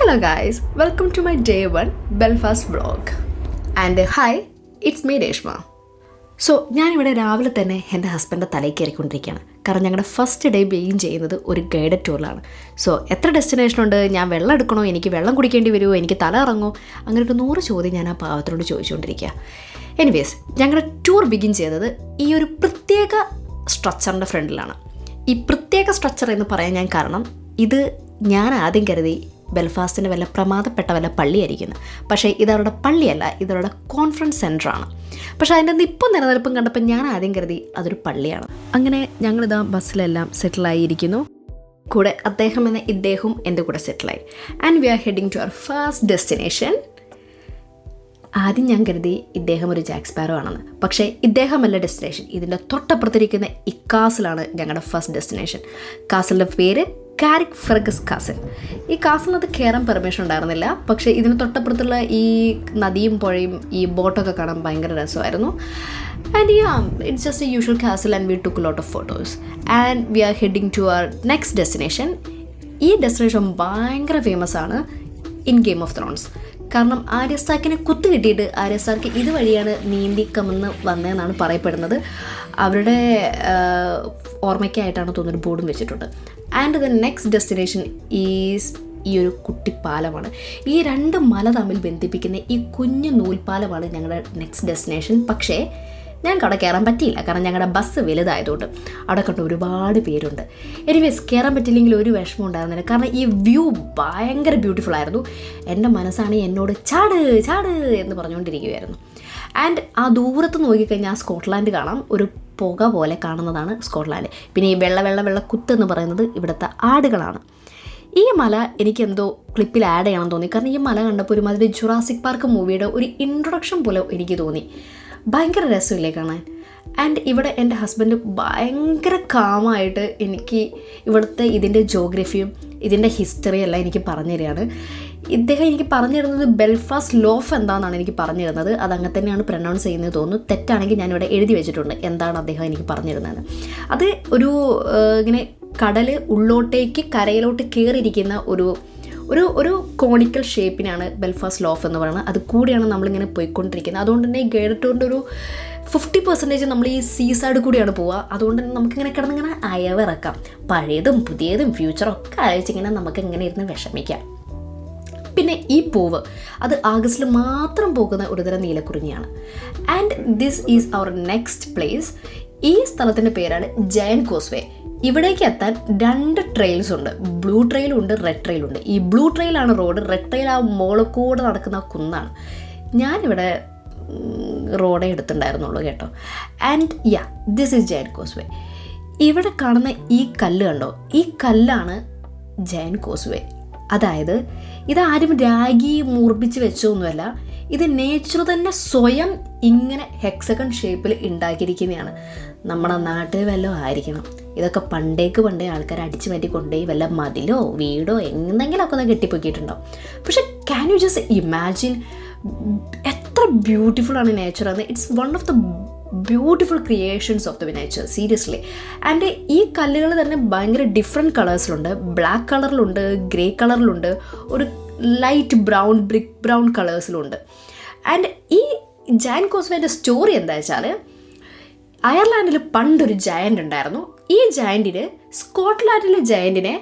Hello guys, welcome to my day one Belfast vlog. And hi, it's me Reshma. So ഞാനിവിടെ രാവിലെ തന്നെ എൻ്റെ ഹസ്ബൻഡിൻ്റെ തലയിൽ കയറിക്കൊണ്ടിരിക്കുകയാണ്. കാരണം ഞങ്ങളുടെ ഫസ്റ്റ് ഡേ ബെയിൻ ചെയ്യുന്നത് ഒരു ഗൈഡഡ് ടൂറിലാണ്. സോ എത്ര ഡെസ്റ്റിനേഷനുണ്ട്, ഞാൻ വെള്ളം എടുക്കണോ, എനിക്ക് വെള്ളം കുടിക്കേണ്ടി വരുമോ, എനിക്ക് തല ഇറങ്ങോ, അങ്ങനെ ഒരു 100 ചോദ്യം ഞാൻ ആ പാവത്തിനോട് ചോദിച്ചുകൊണ്ടിരിക്കുക. എനിവേസ്, ഞങ്ങളുടെ ടൂർ ബിഗിൻ ചെയ്തത് ഈ ഒരു പ്രത്യേക സ്ട്രക്ചറിൻ്റെ ഫ്രണ്ടിലാണ്. ഈ പ്രത്യേക സ്ട്രക്ചർ എന്ന് പറയാൻ ഞാൻ കാരണം, ഇത് ഞാൻ ആദ്യം കരുതി ബെൽഫാസ്റ്റിൻ്റെ വല്ല പ്രമാദപ്പെട്ട വല്ല പള്ളിയായിരിക്കുന്നു. പക്ഷേ ഇതവരുടെ പള്ളിയല്ല, ഇതവരുടെ കോൺഫറൻസ് സെൻറ്ററാണ്. പക്ഷേ അതിൻ്റെ ഇപ്പം നിലനിൽപ്പും കണ്ടപ്പോൾ ഞാൻ ആദ്യം കരുതി അതൊരു പള്ളിയാണ്. അങ്ങനെ ഞങ്ങളിതാ ബസ്സിലെല്ലാം സെറ്റിലായിരിക്കുന്നു. കൂടെ അദ്ദേഹം എന്ന ഇദ്ദേഹവും എൻ്റെ കൂടെ സെറ്റിലായി. And we are heading to our first destination. ആദ്യം ഞാൻ കരുതി ഇദ്ദേഹം ഒരു ജാക്ക് സ്പാരോ ആണെന്ന്. പക്ഷേ ഇദ്ദേഹമല്ല ഡെസ്റ്റിനേഷൻ. ഇതിൻ്റെ തൊട്ടപ്പുറത്തിരിക്കുന്ന ഈ കാസിലാണ് ഞങ്ങളുടെ ഫസ്റ്റ് ഡെസ്റ്റിനേഷൻ. കാസിലിൻ്റെ പേര് കാരിക് ഫെർഗസ് കാസിൽ. ഈ കാസിലിനകത്ത് കയറാൻ പെർമിഷൻ ഉണ്ടായിരുന്നില്ല. പക്ഷേ ഇതിന് തൊട്ടപ്പുറത്തുള്ള ഈ നദിയും പുഴയും ഈ ബോട്ടൊക്കെ കാണാൻ ഭയങ്കര രസമായിരുന്നു. And it's just a usual castle and we took lot of photos. And we are heading to our next destination. ഈ ഡെസ്റ്റിനേഷൻ ഭയങ്കര ഫേമസ് ആണ് ഇൻ ഗെയിം ഓഫ് ത്രോൺസ്. കാരണം ആര്യ സ്റ്റാർക്കിനെ കുത്തു കിട്ടിയിട്ട് ആര്യ സ്റ്റാർക്ക് ഇതുവഴിയാണ് നീന്തിക്കമെന്ന് വന്നതെന്നാണ് പറയപ്പെടുന്നത്. അവരുടെ ഓർമ്മയ്ക്കായിട്ടാണ് തോന്നുന്നൊരു ബോർഡും വെച്ചിട്ടുണ്ട്. And the next destination is ഈ ഒരു കുട്ടിപ്പാലമാണ്. ഈ 2 മല തമ്മിൽ ബന്ധിപ്പിക്കുന്ന ഈ കുഞ്ഞു നൂൽപ്പാലമാണ് ഞങ്ങളുടെ നെക്സ്റ്റ് ഡെസ്റ്റിനേഷൻ. പക്ഷേ ഞങ്ങൾക്ക് അവിടെ കയറാൻ പറ്റിയില്ല, കാരണം ഞങ്ങളുടെ ബസ് വലുതായതുകൊണ്ട്. അവിടെ കണ്ട ഒരുപാട് പേരുണ്ട്. എനിവേസ്, കയറാൻ പറ്റില്ലെങ്കിൽ ഒരു വിഷമം ഉണ്ടായിരുന്നില്ല, കാരണം ഈ വ്യൂ ഭയങ്കര ബ്യൂട്ടിഫുൾ ആയിരുന്നു. എൻ്റെ മനസ്സാണ് എന്നോട് ചാട് ചാട് എന്ന് പറഞ്ഞുകൊണ്ടിരിക്കുകയായിരുന്നു. ആൻഡ് ആ ദൂരത്ത് നോക്കിക്കഴിഞ്ഞാൽ സ്കോട്ട്ലാൻഡ് കാണാം. ഒരു പുക പോലെ കാണുന്നതാണ് സ്കോട്ട്ലാൻഡ്. പിന്നെ ഈ വെള്ള കുത്ത് എന്ന് പറയുന്നത് ഇവിടുത്തെ ആടുകളാണ്. ഈ മല എനിക്കെന്തോ ക്ലിപ്പിൽ ആഡ് ചെയ്യണം തോന്നി, കാരണം ഈ മല കണ്ടപ്പോൾ ഒരുമാതിരി ജുറാസിക് പാർക്ക് മൂവിയുടെ ഒരു ഇൻട്രൊഡക്ഷൻ പോലെ എനിക്ക് തോന്നി. ഭയങ്കര രസമില്ലേ കാണാൻ. ആൻഡ് ഇവിടെ എൻ്റെ ഹസ്ബൻഡ് ഭയങ്കര കാമായിട്ട് എനിക്ക് ഇവിടുത്തെ ഇതിൻ്റെ ജോഗ്രഫിയും ഇതിൻ്റെ ഹിസ്റ്ററിയും എല്ലാം എനിക്ക് പറഞ്ഞു തരികയാണ്. ഇദ്ദേഹം എനിക്ക് പറഞ്ഞു തരുന്നത് ബെൽഫാസ്റ്റ് ലോഫ് എന്താണെന്നാണ് എനിക്ക് പറഞ്ഞു തരുന്നത്. അത് അങ്ങനെ തന്നെയാണ് പ്രൊനൗൺസ് ചെയ്യുന്നത് തോന്നുന്നു. തെറ്റാണെങ്കിൽ ഞാനിവിടെ എഴുതി വെച്ചിട്ടുണ്ട് എന്താണ് അദ്ദേഹം എനിക്ക് പറഞ്ഞു തരുന്നത്. അത് ഒരു ഇങ്ങനെ കടൽ ഉള്ളോട്ടേക്ക് കരയിലോട്ട് കയറിയിരിക്കുന്ന ഒരു കോണിക്കൽ ഷേപ്പിനാണ് ബെൽഫാസ്റ്റ് ലോഫ് എന്ന് പറയുന്നത്. അത് കൂടിയാണ് നമ്മളിങ്ങനെ പോയിക്കൊണ്ടിരിക്കുന്നത്. അതുകൊണ്ട് തന്നെ ഈ ഗൈഡ് ടൂറിൻ്റെ ഒരു 50% നമ്മൾ ഈ സീ സൈഡ് കൂടിയാണ് പോവുക. അതുകൊണ്ട് തന്നെ നമുക്കിങ്ങനെ കിടന്നിങ്ങനെ അയവിറക്കാം. പഴയതും പുതിയതും ഫ്യൂച്ചറും ഒക്കെ അയച്ചിങ്ങനെ നമുക്ക് ഇങ്ങനെ ഇരുന്ന് വിഷമിക്കാം. പിന്നെ ഈ പൂവ് അത് ആഗസ്റ്റിൽ മാത്രം പോകുന്ന ഒരുതരം നീലക്കുറിഞ്ഞിയാണ്. And this is our next place. ഈ സ്ഥലത്തിൻ്റെ പേരാണ് ജയൻ കോസ്വേ. ഇവിടേക്ക് എത്താൻ 2 ട്രെയിൽസ് ഉണ്ട്. ബ്ലൂ ട്രെയിലും ഉണ്ട്, റെഡ് ട്രെയിലും ഉണ്ട്. ഈ ബ്ലൂ ട്രെയിലാണ് റോഡ്, റെഡ് ട്രെയിൽ ആ മോളക്കൂടെ നടക്കുന്ന കുന്നാണ്. ഞാനിവിടെ റോഡേ എടുത്തിട്ടുണ്ടായിരുന്നുള്ളൂ കേട്ടോ. And this is Jayan causeway. ഇവിടെ കാണുന്ന ഈ കല്ല് കണ്ടോ, ഈ കല്ലാണ് ജയൻ കോസ്വേ. അതായത് ഇതാരും രാഗി മൂർപ്പിച്ച് വെച്ചൊന്നുമല്ല, ഇത് നേച്ചർ തന്നെ സ്വയം ഇങ്ങനെ ഹെക്സഗൺ ഷേപ്പിൽ ഉണ്ടാക്കിയിരിക്കുന്നതാണ്. നമ്മുടെ നാട്ടിൽ വല്ലതും ആയിരിക്കണം. ഇതൊക്കെ പണ്ടേ ആൾക്കാർ അടിച്ചു മാറ്റി കൊണ്ടുപോയി വല്ല മതിലോ വീടോ എന്തെങ്കിലുമൊക്കെ ഒന്ന് കെട്ടിപ്പൊക്കിയിട്ടുണ്ടാവും. പക്ഷെ ക്യാൻ യു ജസ്റ്റ് ഇമാജിൻ എത്ര ബ്യൂട്ടിഫുൾ ആണ് നേച്ചർ എന്ന്. It's one of the beautiful creations of the nature, seriously. And ഈ കല്ലുകൾ തന്നെ ഭയങ്കര ഡിഫറെൻറ്റ് കളേഴ്സിലുണ്ട്. ബ്ലാക്ക് കളറിലുണ്ട്, ഗ്രേ കളറിലുണ്ട്, ഒരു ലൈറ്റ് ബ്രൗൺ ബ്രിക്ക് ബ്രൗൺ കളേഴ്സിലുണ്ട്. ആൻഡ് ഈ ജയൻ കോസ്വേൻ്റെ സ്റ്റോറി എന്താ വെച്ചാൽ, അയർലാൻഡിൽ പണ്ടൊരു ജയൻ്റ് ഉണ്ടായിരുന്നു. ഈ ജയൻറ്റിന് സ്കോട്ട്ലാൻഡിലെ ജയൻറ്റിനെ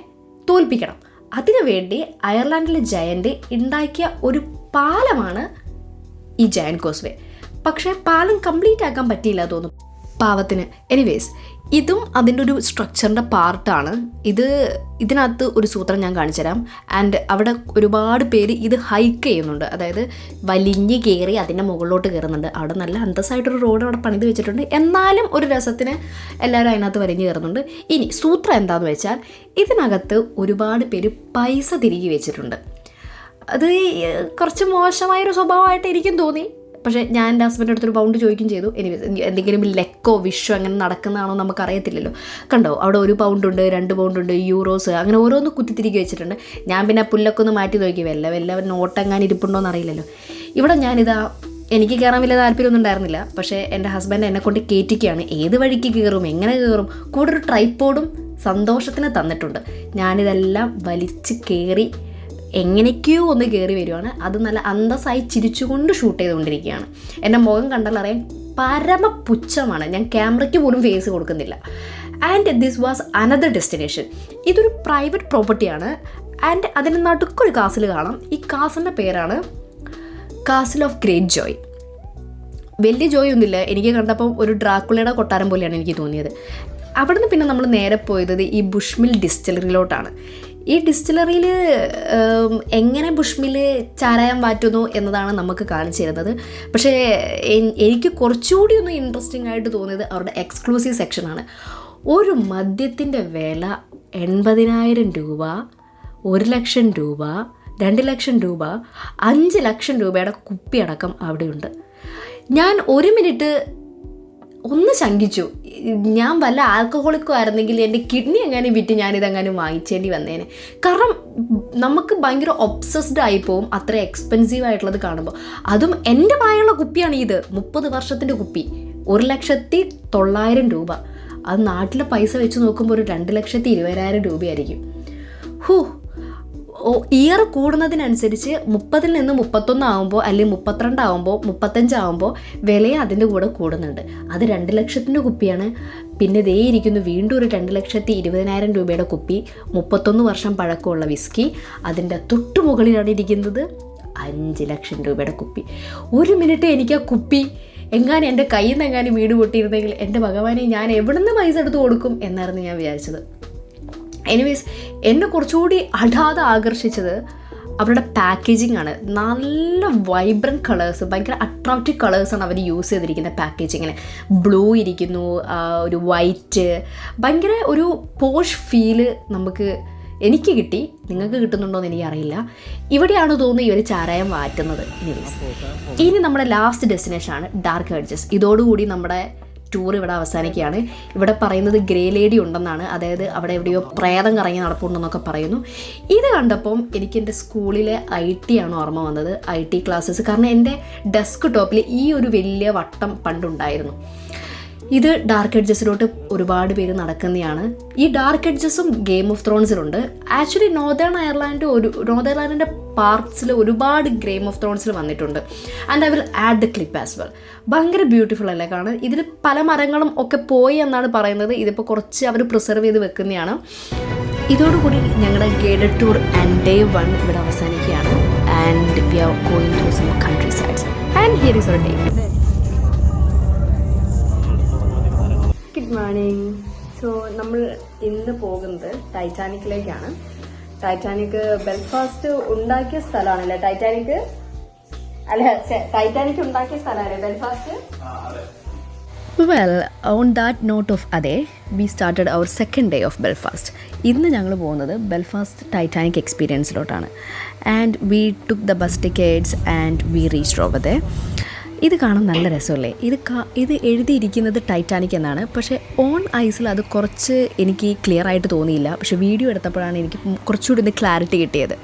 തോൽപ്പിക്കണം. അതിനുവേണ്ടി അയർലാൻഡിലെ ജയൻറ്റ് ഉണ്ടാക്കിയ ഒരു പാലമാണ് ഈ ജയൻ കോസ്വേ. പക്ഷേ പാലം കംപ്ലീറ്റ് ആക്കാൻ പറ്റിയില്ല തോന്നും പാവത്തിന്. എനിവേസ്, ഇതും അതിൻ്റെ ഒരു സ്ട്രക്ചറിൻ്റെ പാർട്ടാണ്. ഇതിനകത്ത് ഒരു സൂത്രം ഞാൻ കാണിച്ചു തരാം. ആൻഡ് അവിടെ ഒരുപാട് പേര് ഇത് ഹൈക്ക് ചെയ്യുന്നുണ്ട്. അതായത് വലിഞ്ഞ് കയറി അതിൻ്റെ മുകളിലോട്ട് കയറുന്നുണ്ട്. അവിടെ നല്ല അന്തസ്സായിട്ടൊരു റോഡ് അവിടെ പണിത് വെച്ചിട്ടുണ്ട്. എന്നാലും ഒരു രസത്തിന് എല്ലാവരും അതിനകത്ത് വലിഞ്ഞ് കയറുന്നുണ്ട്. ഇനി സൂത്രം എന്താണെന്ന് വെച്ചാൽ, ഇതിനകത്ത് ഒരുപാട് പേര് പൈസ തിരികെ വെച്ചിട്ടുണ്ട്. അത് കുറച്ച് മോശമായൊരു സ്വഭാവമായിട്ട് എനിക്കും തോന്നി. പക്ഷേ ഞാൻ എൻ്റെ ഹസ്ബൻഡ് അടുത്തൊരു പൗണ്ട് ചോദിക്കുകയും ചെയ്തു. എന്തെങ്കിലും ലെക്കോ വിഷോ അങ്ങനെ നടക്കുന്നതാണോ നമുക്കറിയത്തില്ലല്ലോ. കണ്ടോ, അവിടെ 1 പൗണ്ടുണ്ട്, 2 പൗണ്ടുണ്ട്, യൂറോസ്, അങ്ങനെ ഓരോന്ന് കുത്തിത്തിരികെ വെച്ചിട്ടുണ്ട്. ഞാൻ പിന്നെ പുല്ലൊക്കെ ഒന്ന് മാറ്റി നോക്കി, വല്ല നോട്ടെങ്ങാൻ ഇരിപ്പുണ്ടോയെന്ന് അറിയില്ലല്ലോ. ഇവിടെ എനിക്ക് കയറാൻ വലിയ താല്പര്യമൊന്നും ഉണ്ടായിരുന്നില്ല. പക്ഷേ എൻ്റെ ഹസ്ബൻഡ് എന്നെ കൊണ്ട് കയറ്റിക്കുകയാണ്. ഏത് വഴിക്ക് കയറും, എങ്ങനെ കയറും, കൂടെ ഒരു ട്രൈപ്പോഡും സന്തോഷത്തിന് തന്നിട്ടുണ്ട്. ഞാനിതെല്ലാം വലിച്ച് കയറി എങ്ങനെയൊക്കെയോ ഒന്ന് കയറി വരുവാണ്. അത് നല്ല അന്തസ്സായി ചിരിച്ചുകൊണ്ട് ഷൂട്ട് ചെയ്തുകൊണ്ടിരിക്കുകയാണ്. എൻ്റെ മുഖം കണ്ടാലറിയാം പരമപുച്ഛമാണ്. ഞാൻ ക്യാമറയ്ക്ക് പോലും ഫേസ് കൊടുക്കുന്നില്ല. And this was another destination. ഇതൊരു പ്രൈവറ്റ് പ്രോപ്പർട്ടിയാണ്. ആൻഡ് അതിന് നടുക്കൊരു കാസിൽ കാണാം. ഈ കാസിൻ്റെ പേരാണ് കാസിൽ ഓഫ് ഗ്രേറ്റ് ജോയ്. വലിയ ജോയ് ഒന്നുമില്ല, എനിക്ക് കണ്ടപ്പം ഒരു ഡ്രാക്കുളയുടെ കൊട്ടാരം പോലെയാണ് എനിക്ക് തോന്നിയത്. അവിടുന്ന് പിന്നെ നമ്മൾ നേരെ പോയത് ഈ ബുഷ്മിൽ ഡിസ്റ്റിലറിയിലോട്ടാണ്. ഈ ഡിസ്റ്റിലറിയിൽ എങ്ങനെ ബുഷ്മിൽ ചാരായം വാറ്റുന്നു എന്നതാണ് നമുക്ക് കാണിച്ചു തരുന്നത്. പക്ഷേ എനിക്ക് കുറച്ചുകൂടി ഒന്ന് ഇൻട്രസ്റ്റിംഗ് ആയിട്ട് തോന്നിയത് അവരുടെ എക്സ്ക്ലൂസീവ് സെക്ഷനാണ്. ഒരു മദ്യത്തിൻ്റെ വില 80,000 രൂപ, 1 ലക്ഷം രൂപ, 2 ലക്ഷം രൂപ, 5 ലക്ഷം രൂപയുടെ കുപ്പിയടക്കം അവിടെയുണ്ട്. ഞാൻ ഒരു മിനിറ്റ് ഒന്ന് ശങ്കിച്ചു. ഞാൻ വല്ല ആൽക്കഹോളിക്കോ ആയിരുന്നെങ്കിൽ എൻ്റെ കിഡ്നി എങ്ങാനും വിറ്റ് ഞാനിതെങ്ങാനും വാങ്ങിച്ചേണ്ടി വന്നേനെ. കാരണം നമുക്ക് ഭയങ്കര ഒബ്സസ്ഡ് ആയിപ്പോവും അത്ര എക്സ്പെൻസീവ് ആയിട്ടുള്ളത് കാണുമ്പോൾ. അതും എൻ്റെ പ്രായമുള്ള കുപ്പിയാണ് ഇത്, 30 വർഷത്തിൻ്റെ കുപ്പി, 1,09,000 രൂപ. അത് നാട്ടിലെ പൈസ വെച്ച് നോക്കുമ്പോൾ ഒരു 2,20,000 രൂപയായിരിക്കും. ഇയർ കൂടുന്നതിനനുസരിച്ച് 30-ൽ നിന്ന് 31 ആകുമ്പോൾ, അല്ലെങ്കിൽ 32 ആകുമ്പോൾ, 35 ആകുമ്പോൾ വിലയും അതിൻ്റെ കൂടെ കൂടുന്നുണ്ട്. അത് 2 ലക്ഷത്തിൻ്റെ കുപ്പിയാണ്. പിന്നെ ദേ ഇരിക്കുന്നു വീണ്ടും ഒരു 2,20,000 രൂപയുടെ കുപ്പി, 31 വർഷം പഴക്കമുള്ള വിസ്കി. അതിൻ്റെ തൊട്ട് മുകളിലാണ് ഇരിക്കുന്നത് 5 ലക്ഷം രൂപയുടെ കുപ്പി. ഒരു മിനിറ്റ് എനിക്ക് ആ കുപ്പി എങ്ങാനും എൻ്റെ കയ്യിൽ നിന്ന് എങ്ങാനും വീട് പൊട്ടിയിരുന്നെങ്കിൽ എൻ്റെ ഭഗവാനെ ഞാൻ എവിടെ നിന്ന് പൈസ എടുത്ത് കൊടുക്കും എന്നായിരുന്നു ഞാൻ വിചാരിച്ചത്. എനിവേസ്, എന്നെ കുറച്ചുകൂടി അടാതെ ആകർഷിച്ചത് അവരുടെ പാക്കേജിംഗ് ആണ്. നല്ല വൈബ്രൻറ്റ് കളേഴ്സ്, ഭയങ്കര അട്രാക്റ്റീവ് കളേഴ്സാണ് അവർ യൂസ് ചെയ്തിരിക്കുന്ന പാക്കേജിങ്ങിന്. ബ്ലൂ ഇരിക്കുന്നു, ഒരു വൈറ്റ്, ഭയങ്കര ഒരു പോഷ് ഫീല് എനിക്ക് കിട്ടി. നിങ്ങൾക്ക് കിട്ടുന്നുണ്ടോയെന്ന് എനിക്കറിയില്ല. ഇവിടെയാണ് തോന്നുന്നത് ഇവർ ചാരായം വാറ്റുന്നത്. ഇനി നമ്മുടെ ലാസ്റ്റ് ഡെസ്റ്റിനേഷനാണ് ഡാർക്ക് ഹെഡ്ജസ്. ഇതോടുകൂടി നമ്മുടെ ടൂർ ഇവിടെ അവസാനിക്കുകയാണ്. ഇവിടെ പറയുന്നത് ഗ്രേ ലേഡി ഉണ്ടെന്നാണ്, അതായത് അവിടെ എവിടെയോ പ്രേതം കറങ്ങി നടപ്പുണ്ടെന്നൊക്കെ പറയുന്നു. ഇത് കണ്ടപ്പം എനിക്ക് എൻ്റെ സ്കൂളിലെ IT ആണ് ഓർമ്മ വന്നത്, IT ക്ലാസ്സസ്. കാരണം എൻ്റെ ഡെസ്ക് ടോപ്പിൽ ഈ ഒരു വലിയ വട്ടം പണ്ടുണ്ടായിരുന്നു. ഇത് ഡാർക്ക് എഡ്ജസിലോട്ട് ഒരുപാട് പേര് നടക്കുന്നതാണ്. ഈ ഡാർക്ക് എഡ്ജസും ഗെയിം ഓഫ് ത്രോൺസിലുണ്ട്. ആക്ച്വലി നോർത്തേൺ അയർലാൻഡിൻ്റെ പാർട്സിൽ ഒരുപാട് ഗെയിം ഓഫ് ത്രോൺസിൽ വന്നിട്ടുണ്ട്. And I will add the clip as well. ഭയങ്കര ബ്യൂട്ടിഫുൾ അല്ലേ കാണാൻ. ഇതിൽ പല മരങ്ങളും ഒക്കെ പോയി എന്നാണ് പറയുന്നത്. ഇതിപ്പോൾ കുറച്ച് അവർ പ്രിസർവ് ചെയ്ത് വെക്കുന്നതാണ്. ഇതോടുകൂടി ഞങ്ങളുടെ ഗൈഡഡ് ടൂർ ആൻഡ് ഡേ 1 ഇവിടെ അവസാനിക്കുകയാണ്. And we are going to some country sides. And here is our day. Good morning. So നമ്മൾ ഇന്ന് പോകുന്നത് ടൈറ്റാനിക്കിലേക്കാണ്. ടൈറ്റാനിക് ബെൽഫാസ്റ്റ് ഉണ്ടാക്കിയ സ്ഥലമാണല്ലേ ടൈറ്റാനിക് ഉണ്ടാക്കിയ സ്ഥലമല്ലേ Belfast? Well, on that note of we started our second day of Belfast. ഇന്ന് ഞങ്ങൾ പോകുന്നത് Belfast Titanic എക്സ്പീരിയൻസിലോട്ടാണ്. And we took the bus tickets and we reached over there. ഇത് കാണാൻ നല്ല രസമല്ലേ? ഇത് എഴുതിയിരിക്കുന്നത് ടൈറ്റാനിക് എന്നാണ്. പക്ഷേ ഓൺ ഐസിൽ അത് കുറച്ച് എനിക്ക് ക്ലിയർ ആയിട്ട് തോന്നിയില്ല. പക്ഷേ വീഡിയോ എടുത്തപ്പോഴാണ് എനിക്ക് കുറച്ചുകൂടി ഒന്ന് ക്ലാരിറ്റി കിട്ടിയത്.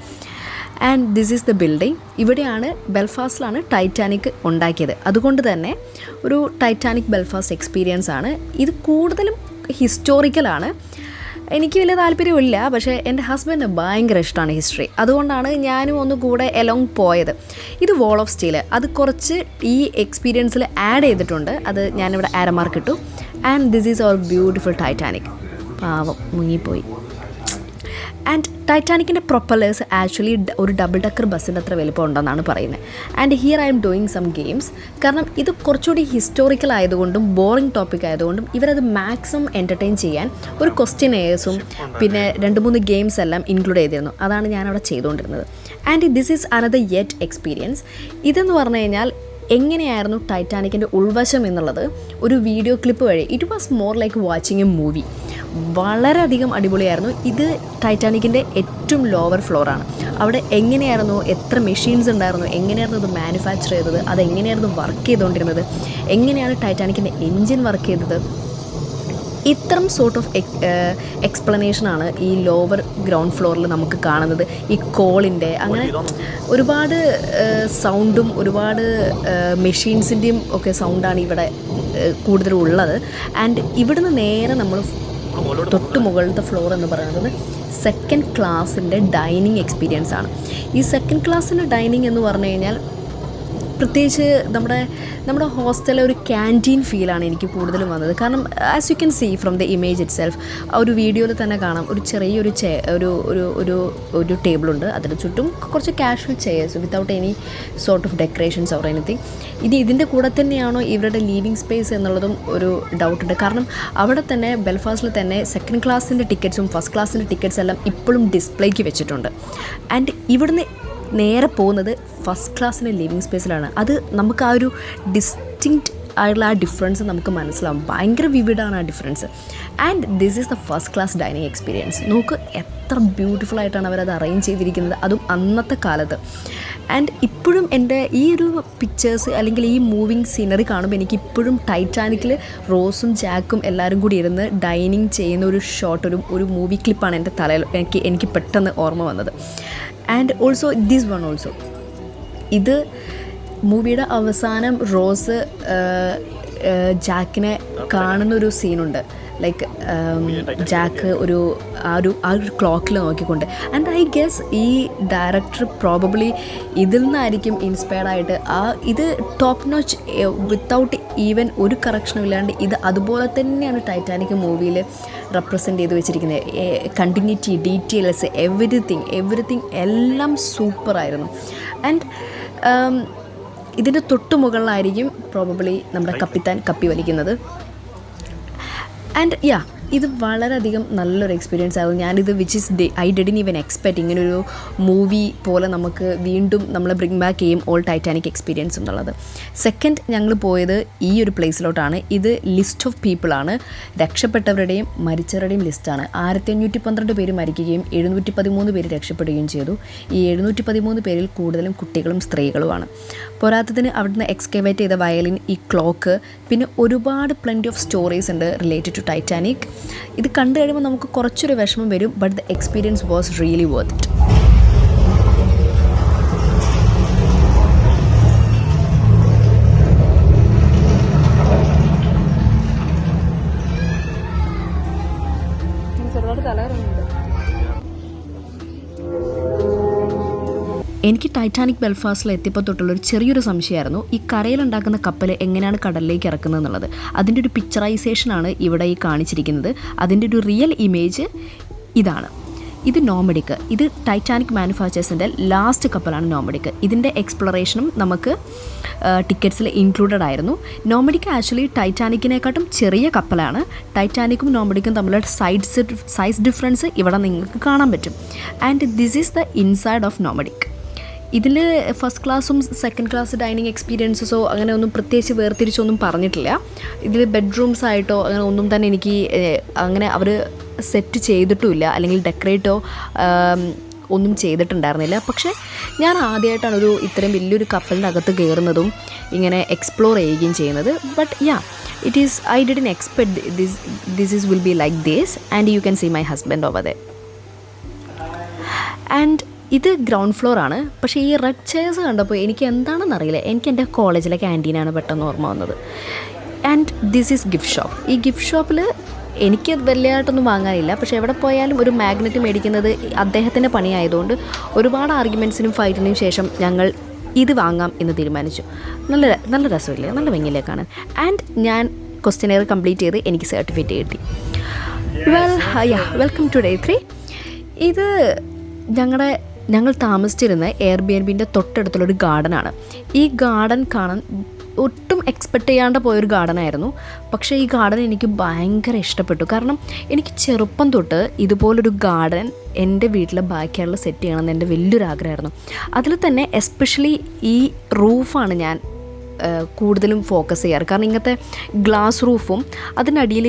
And this is the building. ഇവിടെയാണ് ബെൽഫാസ്റ്റിലാണ് ടൈറ്റാനിക് ഉണ്ടാക്കിയത്. അതുകൊണ്ട് തന്നെ ഒരു ടൈറ്റാനിക് ബെൽഫാസ്റ്റ് എക്സ്പീരിയൻസ് ആണ്. ഇത് കൂടുതലും ഹിസ്റ്റോറിക്കലാണ്. എനിക്ക് വലിയ താല്പര്യമില്ല, പക്ഷേ എൻ്റെ ഹസ്ബൻഡിന് ഭയങ്കര ഇഷ്ടമാണ് ഹിസ്റ്ററി. അതുകൊണ്ടാണ് ഞാനും ഒന്ന് കൂടെ എലോങ് പോയത്. ഇത് വാൾ ഓഫ് സ്റ്റീൽ, അത് കുറച്ച് ഈ എക്സ്പീരിയൻസിൽ ആഡ് ചെയ്തിട്ടുണ്ട്. അത് ഞാനിവിടെ ആരമാർക്ക് ഇട്ടു. And this is our beautiful Titanic. പാവം മുങ്ങിപ്പോയി. ആൻഡ് ടൈറ്റാനിക്കിൻ്റെ പ്രൊപ്പലേഴ്സ് ആക്ച്വലി ഒരു ഡബിൾ ഡക്കർ ബസ്സിൻ്റെ അത്ര വലുപ്പം ഉണ്ടെന്നാണ് പറയുന്നത്. And here I am doing some games. കാരണം ഇത് കുറച്ചുകൂടി ഹിസ്റ്റോറിക്കൽ ആയതുകൊണ്ടും ബോറിംഗ് ടോപ്പിക് ആയതുകൊണ്ടും ഇവരത് മാക്സിമം എൻ്റർടൈൻ ചെയ്യാൻ ഒരു ക്വസ്റ്റ്യനേഴ്സും പിന്നെ 2-3 ഗെയിംസ് എല്ലാം ഇൻക്ലൂഡ് ചെയ്തിരുന്നു. അതാണ് ഞാനവിടെ ചെയ്തുകൊണ്ടിരുന്നത്. And this is another yet experience. ഇതെന്ന് പറഞ്ഞു കഴിഞ്ഞാൽ എങ്ങനെയായിരുന്നു ടൈറ്റാനിക്കിൻ്റെ ഉൾവശം എന്നുള്ളത് ഒരു വീഡിയോ ക്ലിപ്പ് വഴി it was more like watching A movie. വളരെയധികം അടിപൊളിയായിരുന്നു. ഇത് ടൈറ്റാനിക്കിൻ്റെ ഏറ്റവും ലോവർ ഫ്ലോറാണ്. അവിടെ എങ്ങനെയായിരുന്നു, എത്ര മെഷീൻസ് ഉണ്ടായിരുന്നു, എങ്ങനെയായിരുന്നു ഇത് മാനുഫാക്ചർ ചെയ്തത്, അതെങ്ങനെയായിരുന്നു വർക്ക് ചെയ്തുകൊണ്ടിരുന്നത്, എങ്ങനെയാണ് ടൈറ്റാനിക്കിൻ്റെ എൻജിൻ വർക്ക് ചെയ്തത്, ഇത്തരം സോർട്ട് ഓഫ് എക്സ്പ്ലനേഷനാണ് ഈ ലോവർ ഗ്രൗണ്ട് ഫ്ലോറിൽ നമുക്ക് കാണുന്നത്. ഈ കോളിൻ്റെ അങ്ങനെ ഒരുപാട് സൗണ്ടും ഒരുപാട് മെഷീൻസിൻ്റെയും ഒക്കെ സൗണ്ടാണ് ഇവിടെ കൂടുതലുള്ളത്. ആൻഡ് ഇവിടുന്ന് നേരെ നമ്മൾ തൊട്ട് മുകളിലത്തെ ഫ്ലോർ എന്ന് പറയുന്നത് സെക്കൻഡ് ക്ലാസ്സിൻ്റെ ഡൈനിങ് എക്സ്പീരിയൻസ് ആണ്. ഈ സെക്കൻഡ് ക്ലാസ്സിൻ്റെ ഡൈനിങ് എന്ന് പറഞ്ഞു കഴിഞ്ഞാൽ പ്രത്യേകിച്ച് നമ്മുടെ ഹോസ്റ്റലിലെ ഒരു ക്യാൻറ്റീൻ ഫീലാണ് എനിക്ക് കൂടുതലും വന്നത്. കാരണം as you can see from the image itself, ആ ഒരു വീഡിയോയിൽ തന്നെ കാണാം ഒരു ചെറിയൊരു ഒരു ടേബിളുണ്ട്, അതിന് ചുറ്റും കുറച്ച് casual chairs without any sort of decorations or anything. ഇനി ഇതിൻ്റെ കൂടെ തന്നെയാണോ ഇവരുടെ ലീവിങ് സ്പേസ് എന്നുള്ളതും ഒരു ഡൗട്ടുണ്ട്. കാരണം അവിടെ തന്നെ ബെൽഫാസ്റ്റിൽ തന്നെ സെക്കൻഡ് ക്ലാസ്സിൻ്റെ ടിക്കറ്റ്സും ഫസ്റ്റ് ക്ലാസ്സിൻ്റെ ടിക്കറ്റ്സ് എല്ലാം ഇപ്പോഴും ഡിസ്പ്ലേക്ക് വെച്ചിട്ടുണ്ട്. ആൻഡ് ഇവിടുന്ന് നേരെ പോകുന്നത് ഫസ്റ്റ് ക്ലാസ്സിൻ്റെ ലിവിങ് സ്പേസിലാണ്. അത് നമുക്ക് ആ ഒരു ഡിസ്റ്റിങ്ക്റ്റ് ആയിട്ടുള്ള ആ ഡിഫറൻസ് നമുക്ക് മനസ്സിലാവും. ഭയങ്കര വിവിഡാണ് ആ difference. And this is the first class dining experience. നോക്ക് എത്ര ബ്യൂട്ടിഫുൾ ആയിട്ടാണ് അവരത് അറേഞ്ച് ചെയ്തിരിക്കുന്നത്, അതും അന്നത്തെ കാലത്ത്. ആൻഡ് ഇപ്പോഴും എൻ്റെ ഈ ഒരു പിക്ചേഴ്സ് അല്ലെങ്കിൽ ഈ മൂവിങ് സീനറി കാണുമ്പോൾ എനിക്ക് ഇപ്പോഴും ടൈറ്റാനിക്കിൽ റോസും ജാക്കും എല്ലാവരും കൂടി ഇരുന്ന് ഡൈനിങ് ചെയ്യുന്ന ഒരു ഷോട്ട്, ഒരു മൂവി ക്ലിപ്പാണ് എൻ്റെ തലയിൽ എനിക്ക് പെട്ടെന്ന് ഓർമ്മ വന്നത്. And also this one also, ഇത് മൂവിയുടെ അവസാനം റോസ് ജാക്കിനെ കാണുന്നൊരു സീനുണ്ട്. ലൈക്ക് ജാക്ക് ആ ഒരു ക്ലോക്കിൽ നോക്കിക്കൊണ്ട്. ആൻഡ് ഐ ഗെസ് ഈ ഡയറക്ടർ പ്രോബബ്ലി ഇതിൽ നിന്നായിരിക്കും ഇൻസ്പയർഡ് ആയിട്ട് ഇത് ടോപ്പ് നോച്ച് വിത്തൗട്ട് ഈവൻ ഒരു കറക്ഷനും ഇല്ലാണ്ട് ഇത് അതുപോലെ തന്നെയാണ് ടൈറ്റാനിക് മൂവിയിൽ റെപ്രസെൻ്റ് ചെയ്ത് വെച്ചിരിക്കുന്നത്. കണ്ടിന്യൂറ്റി, ഡീറ്റെയിൽസ്, എവറിത്തിങ് എല്ലാം സൂപ്പറായിരുന്നു. ആൻഡ് ഇതിൻ്റെ തൊട്ട് മുകളിലായിരിക്കും പ്രോബബ്ലി നമ്മുടെ കപ്പിത്താൻ കപ്പി വലിക്കുന്നത്. ആൻഡ് ഇത് വളരെയധികം നല്ലൊരു എക്സ്പീരിയൻസ് ആയിരുന്നു. ഞാനിത് ഐ ഡിഡ്ന്റ് ഈവൻ എക്സ്പെക്റ്റ് ഇങ്ങനൊരു മൂവി പോലെ നമുക്ക് വീണ്ടും നമ്മളെ ബ്രിങ് ബാക്ക് ചെയ്യും ഓൾ ടൈറ്റാനിക് എക്സ്പീരിയൻസ് എന്നുള്ളത്. സെക്കൻഡ് ഞങ്ങൾ പോയത് ഈ ഒരു പ്ലേസിലോട്ടാണ്. ഇത് ലിസ്റ്റ് ഓഫ് പീപ്പിളാണ്, രക്ഷപ്പെട്ടവരുടെയും മരിച്ചവരുടെയും ലിസ്റ്റാണ്. 1512 പേര് മരിക്കുകയും 713 പേര് രക്ഷപ്പെടുകയും ചെയ്തു. ഈ 713 പേരിൽ കൂടുതലും കുട്ടികളും സ്ത്രീകളുമാണ്. പോരാത്തതിന് അവിടുന്ന് എക്സ്കവേറ്റ് ചെയ്ത വയലിൻ, ഈ ക്ലോക്ക്, പിന്നെ ഒരുപാട് പ്ലെൻറ്റി ഓഫ് സ്റ്റോറീസ് ഉണ്ട് റിലേറ്റഡ് ടു ടൈറ്റാനിക്. ഇത് കണ്ടു കഴിയുമ്പോൾ നമുക്ക് കുറച്ചൊരു വിഷമം വരും, but the experience was really worth it. എനിക്ക് ടൈറ്റാനിക് ബെൽഫാസ്റ്റിൽ എത്തിയപ്പോൾ തൊട്ടുള്ളൊരു ചെറിയൊരു സംശയമായിരുന്നു, ഈ കരയിലുണ്ടാക്കുന്ന കപ്പൽ എങ്ങനെയാണ് കടലിലേക്ക് ഇറക്കുന്നത് എന്നുള്ളത്. അതിൻ്റെ ഒരു പിക്ചറൈസേഷനാണ് ഇവിടെ ഈ കാണിച്ചിരിക്കുന്നത്. അതിൻ്റെ ഒരു റിയൽ ഇമേജ് ഇതാണ്. ഇത് നോമഡിക്ക്. ഇത് ടൈറ്റാനിക് മാനുഫാക്ചേഴ്സിൻ്റെ ലാസ്റ്റ് കപ്പലാണ് നോമഡിക്ക്. ഇതിൻ്റെ എക്സ്പ്ലോറേഷനും നമുക്ക് ടിക്കറ്റ്സിൽ ഇൻക്ലൂഡഡ് ആയിരുന്നു. നോമഡിക്ക് ആക്ച്വലി ടൈറ്റാനിക്കിനെക്കാട്ടും ചെറിയ കപ്പലാണ്. ടൈറ്റാനിക്കും നോമഡിക്കും തമ്മിലുള്ള സൈസ് ഡിഫറൻസ് ഇവിടെ നിങ്ങൾക്ക് കാണാൻ പറ്റും. And this is the inside of Nomadic. ഇതിൽ ഫസ്റ്റ് ക്ലാസ്സും സെക്കൻഡ് ക്ലാസ് ഡൈനിങ് എക്സ്പീരിയൻസസോ അങ്ങനെ ഒന്നും പ്രത്യേകിച്ച് വേർതിരിച്ചൊന്നും പറഞ്ഞിട്ടില്ല. ഇതിൽ ബെഡ്റൂംസ് ആയിട്ടോ അങ്ങനെ ഒന്നും തന്നെ എനിക്ക് അങ്ങനെ അവർ സെറ്റ് ചെയ്തിട്ടുമില്ല, അല്ലെങ്കിൽ ഡെക്കറേറ്റോ ഒന്നും ചെയ്തിട്ടുണ്ടായിരുന്നില്ല. പക്ഷേ ഞാൻ ആദ്യമായിട്ടാണ് ഇത്രയും വലിയൊരു കപ്പലിൻ്റെ അകത്ത് കയറുന്നതും ഇങ്ങനെ എക്സ്പ്ലോർ ചെയ്യുകയും ചെയ്യുന്നത്. But I didn't expect this will be like this. And you can see my husband over there. And ഇത് ഗ്രൗണ്ട് ഫ്ലോർ ആണ്. പക്ഷേ ഈ റെഡ് ചെയർസ് കണ്ടപ്പോൾ എനിക്ക് എന്താണെന്ന് അറിയില്ല, എനിക്ക് എൻ്റെ കോളേജിലെ ക്യാൻറ്റീനാണ് പെട്ടെന്ന് ഓർമ്മ വന്നത്. And this is gift shop. ഈ ഗിഫ്റ്റ് ഷോപ്പിൽ എനിക്ക് വലിയതായിട്ടൊന്നും വാങ്ങാനില്ല, പക്ഷേ എവിടെ പോയാലും ഒരു മാഗ്നറ്റ് മേടിക്കുന്നത് അദ്ദേഹത്തിൻ്റെ പണിയായതുകൊണ്ട് ഒരുപാട് ആർഗ്യുമെൻറ്റ്സിനും ഫൈറ്റിനും ശേഷം ഞങ്ങൾ ഇത് വാങ്ങാം എന്ന് തീരുമാനിച്ചു. നല്ല രസമില്ലേ, നല്ല ഭംഗിയില്ലേ കാണാൻ. ആൻഡ് ഞാൻ ക്വസ്റ്റ്യനെയർ കംപ്ലീറ്റ് ചെയ്ത് എനിക്ക് സർട്ടിഫിക്കറ്റ് കിട്ടി. Welcome to day 3. ഇത് ഞങ്ങൾ താമസിച്ചിരുന്ന എയർബിഎൻബിൻ്റെ തൊട്ടടുത്തുള്ളൊരു ഗാർഡനാണ്. ഈ ഗാർഡൻ കാണാൻ ഒട്ടും എക്സ്പെക്റ്റ് ചെയ്യാണ്ട് പോയൊരു ഗാർഡനായിരുന്നു. പക്ഷേ ഈ ഗാർഡൻ എനിക്ക് ഭയങ്കര ഇഷ്ടപ്പെട്ടു. കാരണം എനിക്ക് ചെറുപ്പം തൊട്ട് ഇതുപോലൊരു ഗാർഡൻ എൻ്റെ വീട്ടിലെ ബാക്കിയുള്ള സെറ്റ് ചെയ്യണമെന്ന് എൻ്റെ വലിയൊരു ആഗ്രഹമായിരുന്നു. അതിൽ തന്നെ എസ്പെഷ്യലി ഈ റൂഫാണ് ഞാൻ കൂടുതലും ഫോക്കസ് ചെയ്യാറ്. കാരണം ഇങ്ങനത്തെ ഗ്ലാസ് റൂഫും അതിനടിയിൽ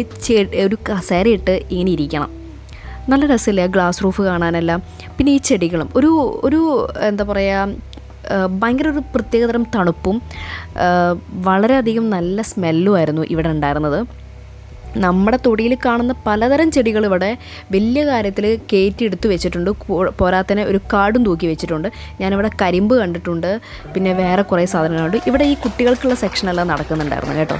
ഒരു കസേരയിട്ട് ഇങ്ങനെ ഇരിക്കണം. നല്ല രസമില്ല ഗ്ലാസ് റൂഫ് കാണാനെല്ലാം. പിന്നെ ഈ ചെടികളും ഒരു എന്താ പറയുക, ഭയങ്കര ഒരു പ്രത്യേകതരം തണുപ്പും വളരെയധികം നല്ല സ്മെല്ലുമായിരുന്നു ഇവിടെ ഉണ്ടായിരുന്നത്. നമ്മുടെ തൊടിയിൽ കാണുന്ന പലതരം ചെടികൾ ഇവിടെ വലിയ കാര്യത്തിൽ കയറ്റിയെടുത്ത് വെച്ചിട്ടുണ്ട്. പോരാത്തന്നെ ഒരു കാർഡും തൂക്കി വെച്ചിട്ടുണ്ട്. ഞാനിവിടെ കരിമ്പ് കണ്ടിട്ടുണ്ട്, പിന്നെ വേറെ കുറേ സാധനങ്ങളുണ്ട്. ഇവിടെ ഈ കുട്ടികൾക്കുള്ള സെക്ഷനെല്ലാം നടക്കുന്നുണ്ടായിരുന്നു കേട്ടോ.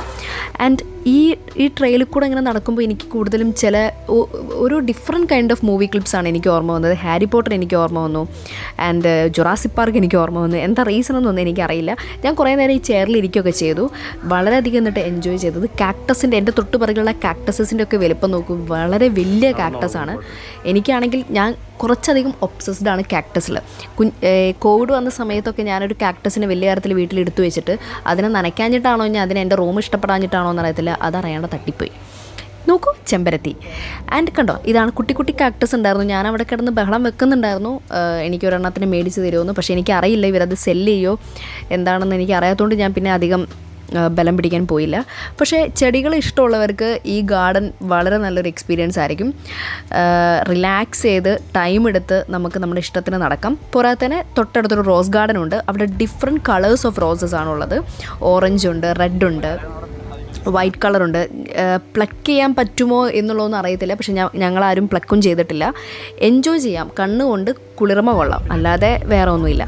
ആൻഡ് ഈ ട്രെയിലിൽ കൂടെ ഇങ്ങനെ നടക്കുമ്പോൾ എനിക്ക് കൂടുതലും ഒരു ഡിഫറെൻറ്റ് കൈൻഡ് ഓഫ് മൂവി ക്ലിപ്സാണ് എനിക്ക് ഓർമ്മ വന്നത്. ഹാരി പോട്ടർ എനിക്ക് ഓർമ്മ വന്നു, ആൻഡ് ജുറാസിക് പാർക്ക് എനിക്ക് ഓർമ്മ വന്നു. എന്താ റീസൺ എന്നൊന്നും എനിക്കറിയില്ല. ഞാൻ കുറേ നേരം ഈ ചെയറിൽ ഇരിക്കുകയൊക്കെ ചെയ്തു, വളരെയധികം എന്നിട്ട് എൻജോയ് ചെയ്തത്. കാക്ടസിൻ്റെ എൻ്റെ തൊട്ടുപുറകിലുള്ള കാക്ടസസിൻ്റെ ഒക്കെ വലുപ്പം നോക്കും, വളരെ വലിയ കാക്ടസാണ്. എനിക്കാണെങ്കിൽ ഞാൻ കുറച്ചധികം ഒബ്സസ്ഡ് ആണ് കാക്ടസിൽ. കോവിഡ് വന്ന സമയത്തൊക്കെ ഞാനൊരു കാക്ടസിനെ വലിയ കാര്യത്തിൽ വീട്ടിലെടുത്തു വെച്ചിട്ട് അതിനെ നനയ്ക്കാഞ്ഞിട്ടാണോ ഞാൻ അതിനെ എൻ്റെ റൂം ഇഷ്ടപ്പെടാഞ്ഞിട്ടാണോ എന്നറിയത്തില്ല, അതറിയാണ്ട് തട്ടിപ്പോയി. നോക്കൂ, ചെമ്പരത്തി. ആൻഡ് കണ്ടോ, ഇതാണ് കുട്ടി കാക്ടസ് ഉണ്ടായിരുന്നു. ഞാൻ അവിടെ കിടന്ന് ബഹളം വെക്കുന്നുണ്ടായിരുന്നു എനിക്കൊരെണ്ണത്തിന് മേടിച്ച് തരുമെന്ന്. പക്ഷേ എനിക്കറിയില്ല ഇവരത് സെല്ല് ചെയ്യുമോ എന്താണെന്ന് എനിക്ക് അറിയാത്തതുകൊണ്ട് ഞാൻ പിന്നെ അധികം ബലം പിടിക്കാൻ പോയില്ല. പക്ഷേ ചെടികൾ ഇഷ്ടമുള്ളവർക്ക് ഈ ഗാർഡൻ വളരെ നല്ലൊരു എക്സ്പീരിയൻസ് ആയിരിക്കും. റിലാക്സ് ചെയ്ത് ടൈം എടുത്ത് നമുക്ക് നമ്മുടെ ഇഷ്ടത്തിന് നടക്കാം. പോരാതെ തന്നെ തൊട്ടടുത്തൊരു റോസ് ഗാർഡൻ ഉണ്ട്. അവിടെ ഡിഫറെൻറ്റ് കളേഴ്സ് ഓഫ് റോസസ് ആണുള്ളത്. ഓറഞ്ച് ഉണ്ട്, റെഡ് ഉണ്ട്, വൈറ്റ് കളറുണ്ട്. പ്ലക്ക് ചെയ്യാൻ പറ്റുമോ എന്നുള്ളതൊന്നും അറിയത്തില്ല. പക്ഷെ ഞങ്ങളാരും പ്ലക്കും ചെയ്തിട്ടില്ല. എൻജോയ് ചെയ്യാം, കണ്ണുകൊണ്ട് കുളിർമ കൊള്ളാം, അല്ലാതെ വേറെ ഒന്നുമില്ല.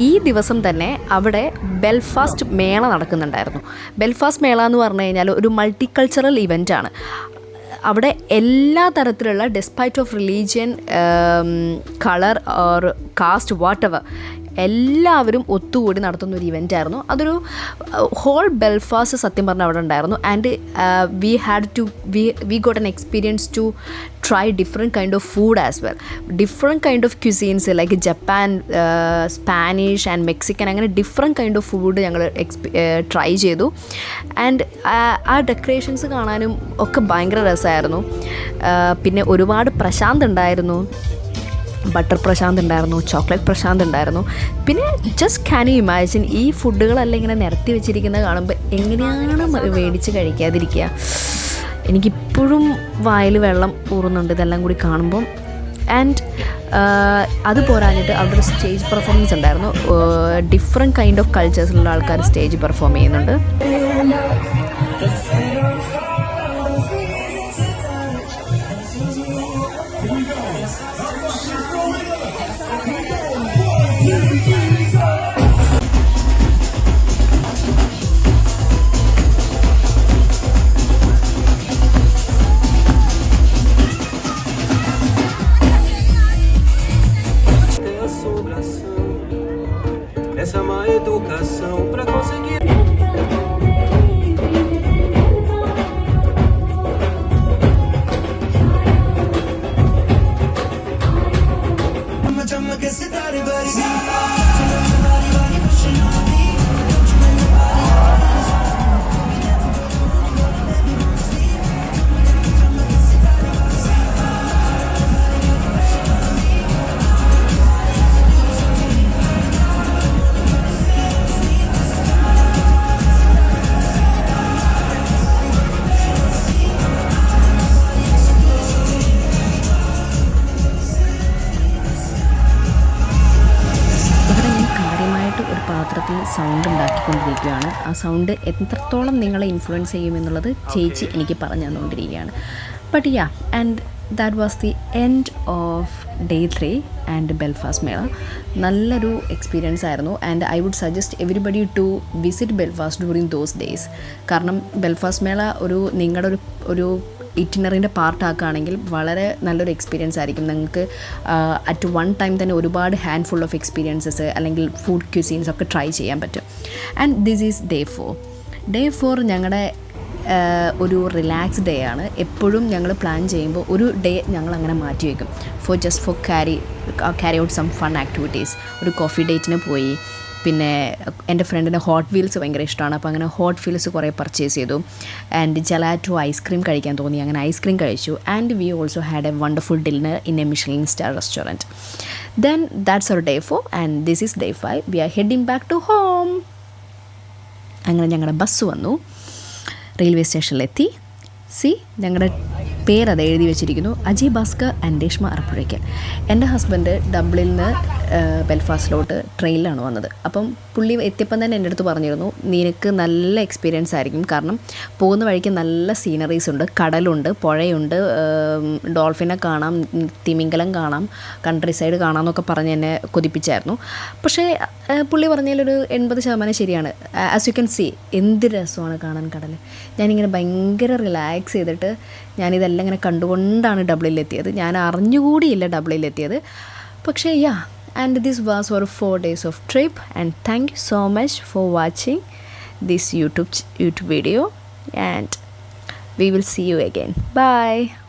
ഈ ദിവസം തന്നെ അവിടെ ബെൽഫാസ്റ്റ് മേള നടക്കുന്നുണ്ടായിരുന്നു. ബെൽഫാസ്റ്റ് മേള എന്ന് പറഞ്ഞു കഴിഞ്ഞാൽ ഒരു മൾട്ടി കൾച്ചറൽ ഇവൻ്റാണ്. അവിടെ എല്ലാ തരത്തിലുള്ള despite of religion, colour or caste, whatever, എല്ലാവരും ഒത്തുകൂടി നടത്തുന്ന ഒരു ഇവൻ്റായിരുന്നു. അതൊരു ഹോൾ ബെൽഫാസ്റ്റ് സത്യം പറഞ്ഞാൽ അവിടെ ഉണ്ടായിരുന്നു. And we got an experience to try different kind of food as well, different kind of cuisines like Japan, Spanish and Mexican, അങ്ങനെ different kind of food ഞങ്ങൾ ട്രൈ ചെയ്തു. ആൻഡ് ആ ഡെക്കറേഷൻസ് കാണാനും ഒക്കെ ഭയങ്കര രസമായിരുന്നു. പിന്നെ ഒരുപാട് പ്രശാന്ത് ഉണ്ടായിരുന്നു, ബട്ടർ പ്രശാന്ത് ഉണ്ടായിരുന്നു, ചോക്ലേറ്റ് പ്രശാന്ത് ഉണ്ടായിരുന്നു. പിന്നെ ജസ്റ്റ് ക്യാൻ യു ഇമാജിൻ ഈ ഫുഡുകളെല്ലാം ഇങ്ങനെ നിരത്തി വെച്ചിരിക്കുന്നത് കാണുമ്പോൾ എങ്ങനെയാണ് മേടിച്ച് കഴിക്കാതിരിക്കുക? എനിക്കിപ്പോഴും വായിൽ വെള്ളം ഊറുന്നുണ്ട് ഇതെല്ലാം കൂടി കാണുമ്പം. ആൻഡ് അത് പോരാഞ്ഞിട്ട് അവിടെ ഒരു സ്റ്റേജ് പെർഫോമൻസ് ഉണ്ടായിരുന്നു. ഡിഫറെൻറ്റ് കൈൻഡ് ഓഫ് കൾച്ചേഴ്സിലുള്ള ആൾക്കാർ സ്റ്റേജ് പെർഫോം ചെയ്യുന്നുണ്ട്. Essa má educação pra conseguir. चमक सितारे बरसी പാത്രത്തിൽ സൗണ്ട് ഉണ്ടാക്കിക്കൊണ്ടിരിക്കുകയാണ്. ആ സൗണ്ട് എത്രത്തോളം നിങ്ങളെ ഇൻഫ്ലുവൻസ് ചെയ്യുമെന്നുള്ളത് ചേച്ചി എനിക്ക് പറഞ്ഞു തന്നുകൊണ്ടിരിക്കുകയാണ്. But ya, and that was the end of day 3 and Belfast Mela. നല്ലൊരു എക്സ്പീരിയൻസ് ആയിരുന്നു. And I would suggest everybody to visit Belfast during those days. കാരണം ബെൽഫാസ്റ്റ് മേള നിങ്ങളുടെ ഒരു ഇറ്റിനറിൻ്റെ പാർട്ടാക്കുകയാണെങ്കിൽ വളരെ നല്ലൊരു എക്സ്പീരിയൻസ് ആയിരിക്കും. നിങ്ങൾക്ക് അറ്റ് വൺ ടൈം തന്നെ ഒരുപാട് ഹാൻഡ് ഫുൾ ഓഫ് എക്സ്പീരിയൻസസ് അല്ലെങ്കിൽ ഫുഡ് ക്യൂസീൻസ് ഒക്കെ ട്രൈ ചെയ്യാൻ പറ്റും. And this is day 4. Day 4 ഞങ്ങളുടെ ഒരു റിലാക്സ് ഡേ ആണ്. എപ്പോഴും ഞങ്ങൾ പ്ലാൻ ചെയ്യുമ്പോൾ ഒരു ഡേ ഞങ്ങൾ അങ്ങനെ മാറ്റി വയ്ക്കും for carry out some fun activities. ഒരു കോഫി ഡേറ്റിന് പോയി, പിന്നെ എൻ്റെ ഫ്രണ്ടിന് ഹോട്ട് വീൽസ് ഭയങ്കര ഇഷ്ടമാണ്. അപ്പോൾ അങ്ങനെ ഹോട്ട് വീൽസ് കുറേ പർച്ചേസ് ചെയ്തു. ആൻഡ് ജലാറ്റോ ഐസ്ക്രീം കഴിക്കാൻ തോന്നി, അങ്ങനെ ഐസ്ക്രീം കഴിച്ചു. And we also had a wonderful dinner in a Michelin star restaurant. Then that's our day 4 and this is day 5. We are heading back to home. അങ്ങനെ ഞങ്ങളുടെ bus വന്നു, railway സ്റ്റേഷനിലെത്തി. ഞങ്ങളുടെ പേരത് എഴുതി വെച്ചിരിക്കുന്നു, അജയ് ഭാസ്കർ ആൻഡ് രേഷ്മ അറപ്പുഴയ്ക്കൽ. എൻ്റെ ഹസ്ബൻഡ് ഡബ്ലിനിൽ നിന്ന് ബെൽഫാസ്റ്റിലോട്ട് ട്രെയിനിലാണ് വന്നത്. അപ്പം പുള്ളി എത്തിയപ്പം തന്നെ എൻ്റെ അടുത്ത് പറഞ്ഞിരുന്നു, നിനക്ക് നല്ല എക്സ്പീരിയൻസ് ആയിരിക്കും, കാരണം പോകുന്ന വഴിക്ക് നല്ല സീനറീസ് ഉണ്ട്, കടലുണ്ട്, പുഴയുണ്ട്, ഡോൾഫിനെ കാണാം, തിമിംഗലം കാണാം, കൺട്രി സൈഡ് കാണാം എന്നൊക്കെ പറഞ്ഞ് എന്നെ കൊതിപ്പിച്ചായിരുന്നു. പക്ഷേ പുള്ളി പറഞ്ഞതിലൊരു 80% ശരിയാണ്. ആസ് യു ക്യാൻ സീ എന്ത് രസമാണ് കാണാൻ കടൽ. ഞാനിങ്ങനെ ഭയങ്കര റിലാക്സ് ചെയ്തിട്ട് ഞാനിതെല്ലാം ഇങ്ങനെ കണ്ടുകൊണ്ടാണ് ഡബ്ലിനിലെത്തിയത്. ഞാൻ അറിഞ്ഞുകൂടിയില്ല ഡബ്ലിനിലെത്തിയത്. പക്ഷേ and this was our 4 days of trip, and thank you so much for watching this YouTube video, and we will see you again. Bye.